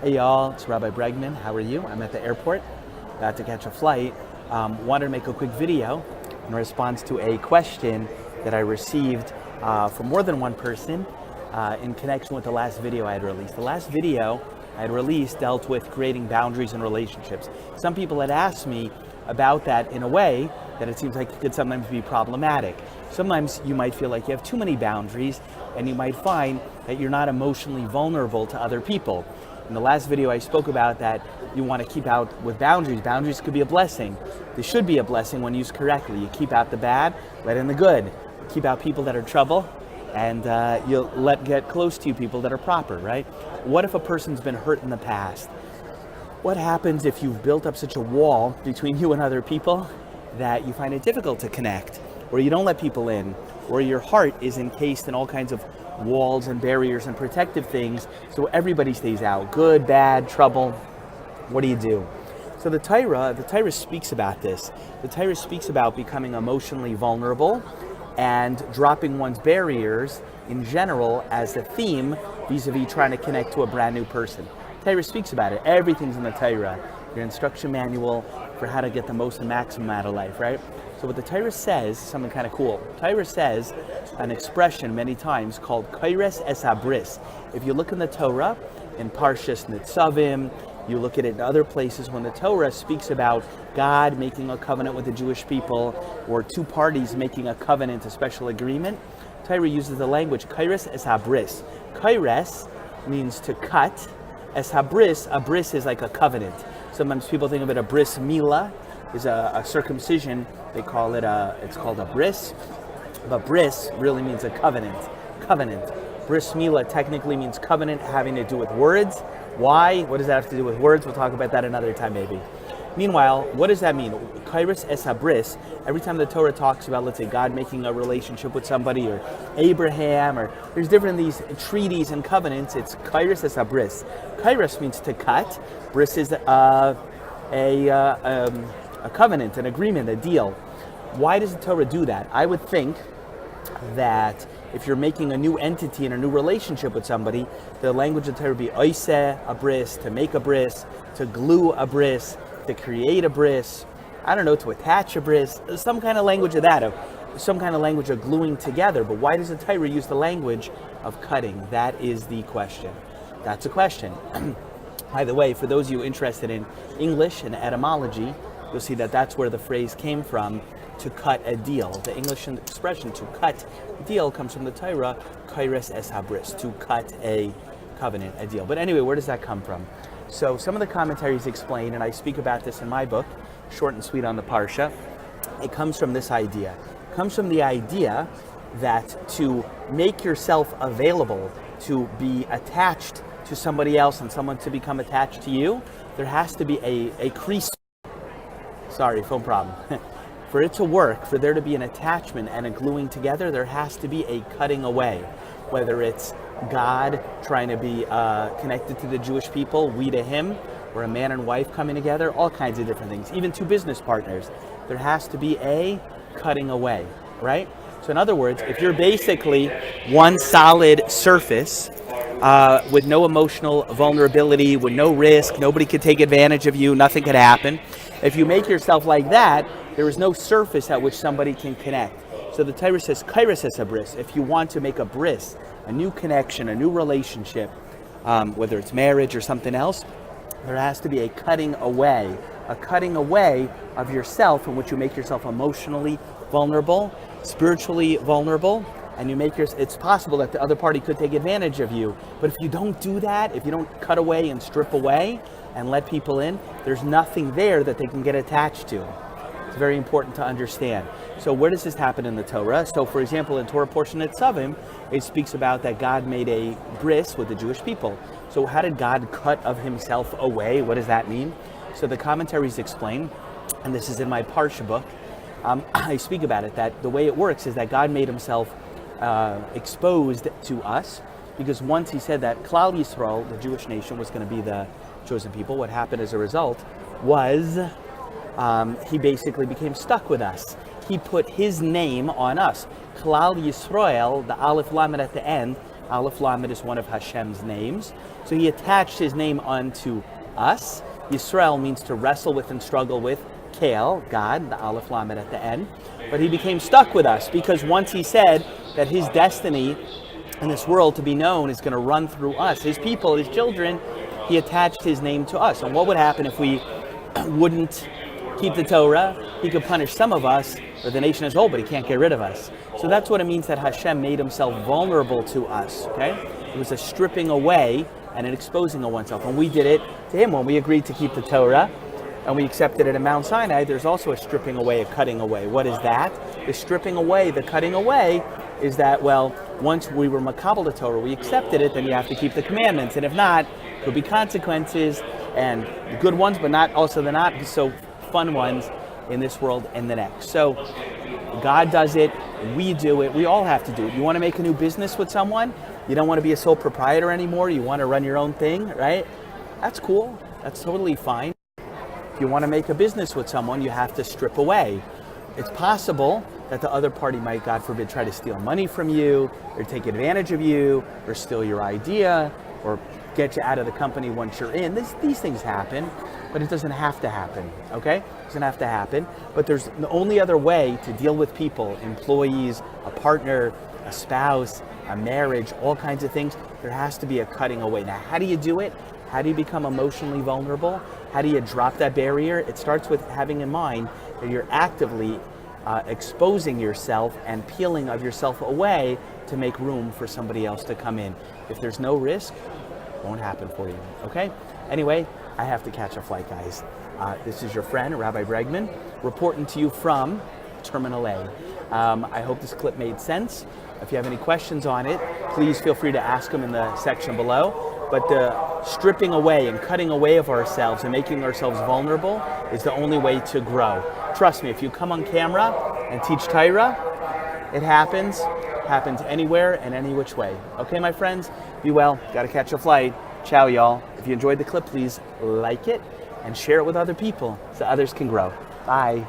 Hey y'all, it's Rabbi Bregman. How are you? I'm at the airport, about to catch a flight. Wanted to make a quick video in response to a question that I received from more than one person in connection with the last video I had released. The last video I had released dealt with creating boundaries in relationships. Some people had asked me about that in a way that it seems like it could sometimes be problematic. Sometimes you might feel like you have too many boundaries and you might find that you're not emotionally vulnerable to other people. In the last video I spoke about that you want to keep out with boundaries. Boundaries could be a blessing. They should be a blessing when used correctly. You keep out the bad, let in the good. You keep out people that are trouble, and you'll get close to you people that are proper, right? What if a person's been hurt in the past? What happens if you've built up such a wall between you and other people that you find it difficult to connect, or you don't let people in, or your heart is encased in all kinds of walls and barriers and protective things so everybody stays out, good, bad, trouble? What do you do? So the Torah speaks about this. The Torah speaks about becoming emotionally vulnerable and dropping one's barriers in general as a theme vis-a-vis trying to connect to a brand new person. Torah speaks about it. Everything's in the Torah. Your instruction manual for how to get the most and maximum out of life, right? So what the Torah says, something kind of cool. Torah says an expression many times called Kairos es habris. If you look in the Torah, in Parshas Nitzavim, you look at it in other places when the Torah speaks about God making a covenant with the Jewish people, or two parties making a covenant, a special agreement, Torah uses the language Kairos es habris. Kairos means to cut. Es habris, a bris is like a covenant. Sometimes people think of it, a bris milah is a circumcision. They call it it's called a bris, but bris really means a covenant. Covenant. Bris milah technically means covenant, having to do with words. Why? What does that have to do with words? We'll talk about that another time maybe. Meanwhile, what does that mean? Kairos es habris, every time the Torah talks about, let's say, God making a relationship with somebody, or Abraham, or there's different these treaties and covenants, it's Kairos es habris. Kairos means to cut. Bris is a covenant, an agreement, a deal. Why does the Torah do that? I would think that if you're making a new entity and a new relationship with somebody, the language of the Torah would be oiseh a bris, to make a bris, to glue a bris, to create a bris, I don't know, to attach a bris, some kind of language of that, some kind of language of gluing together. But why does the Torah use the language of cutting? That is the question. That's a question. By the way, for those of you interested in English and etymology, you'll see that that's where the phrase came from, to cut a deal. The English expression to cut a deal comes from the Torah, Kairos es habris, to cut a covenant, a deal. But anyway, where does that come from? So some of the commentaries explain, and I speak about this in my book, Short and Sweet on the Parsha, it comes from this idea. It comes from the idea that to make yourself available, to be attached to somebody else and someone to become attached to you, there has to be a crease. Sorry, phone problem. For it to work, for there to be an attachment and a gluing together, there has to be a cutting away. Whether it's God trying to be connected to the Jewish people, we to him, or a man and wife coming together, all kinds of different things. Even two business partners, there has to be a cutting away, right? So in other words, if you're basically one solid surface with no emotional vulnerability, with no risk, nobody could take advantage of you, nothing could happen. If you make yourself like that, there is no surface at which somebody can connect. So the Torah says, Kairos es habris. If you want to make a bris, a new connection, a new relationship, whether it's marriage or something else, there has to be a cutting away of yourself in which you make yourself emotionally vulnerable, spiritually vulnerable, and you make it's possible that the other party could take advantage of you. But if you don't do that, if you don't cut away and strip away and let people in, there's nothing there that they can get attached to. It's very important to understand. So where does this happen in the Torah? So for example, in Torah portion Nitzavim, it speaks about that God made a bris with the Jewish people. So how did God cut of himself away? What does that mean? So the commentaries explain, and this is in my Parsha book, I speak about it, that the way it works is that God made himself exposed to us, because once he said that Klal Yisrael, the Jewish nation, was going to be the chosen people, what happened as a result was he basically became stuck with us. He put his name on us. Klal Yisrael, the Aleph Lamed at the end, Aleph Lamed is one of Hashem's names. So he attached his name unto us. Yisrael means to wrestle with and struggle with. Kale, God, the Aleph Lamed at the end. But he became stuck with us because once he said that his destiny in this world to be known is going to run through us, his people, his children, he attached his name to us. And what would happen if we wouldn't keep the Torah? He could punish some of us, or the nation as a whole, but he can't get rid of us. So that's what it means that Hashem made himself vulnerable to us, okay? It was a stripping away and an exposing of oneself. And we did it to him when we agreed to keep the Torah and we accepted it in Mount Sinai. There's also a stripping away, a cutting away. What is that? The stripping away, the cutting away is that, well, once we were makabel the Torah, we accepted it, then you have to keep the commandments. And if not, there'll be consequences, and good ones, but not also the not so fun ones in this world and the next. So God does it, we do it, we all have to do it. You want to make a new business with someone, you don't want to be a sole proprietor anymore, you want to run your own thing, right? That's cool, that's totally fine. If you want to make a business with someone, you have to strip away. It's possible that the other party might, God forbid, try to steal money from you, or take advantage of you, or steal your idea, or get you out of the company once you're in. These things happen, but it doesn't have to happen, okay? It doesn't have to happen, but there's the only other way to deal with people, employees, a partner, a spouse, a marriage, all kinds of things. There has to be a cutting away. Now, how do you do it? How do you become emotionally vulnerable? How do you drop that barrier? It starts with having in mind that you're actively exposing yourself and peeling of yourself away to make room for somebody else to come in. If there's no risk, it won't happen for you, okay? Anyway, I have to catch a flight, guys. This is your friend, Rabbi Bregman, reporting to you from Terminal A. I hope this clip made sense. If you have any questions on it, please feel free to ask them in the section below. But the stripping away and cutting away of ourselves and making ourselves vulnerable is the only way to grow. Trust me, if you come on camera and teach Torah, it happens anywhere and any which way. Okay, my friends? Be well. Got to catch a flight. Ciao, y'all. If you enjoyed the clip, please like it and share it with other people so others can grow. Bye.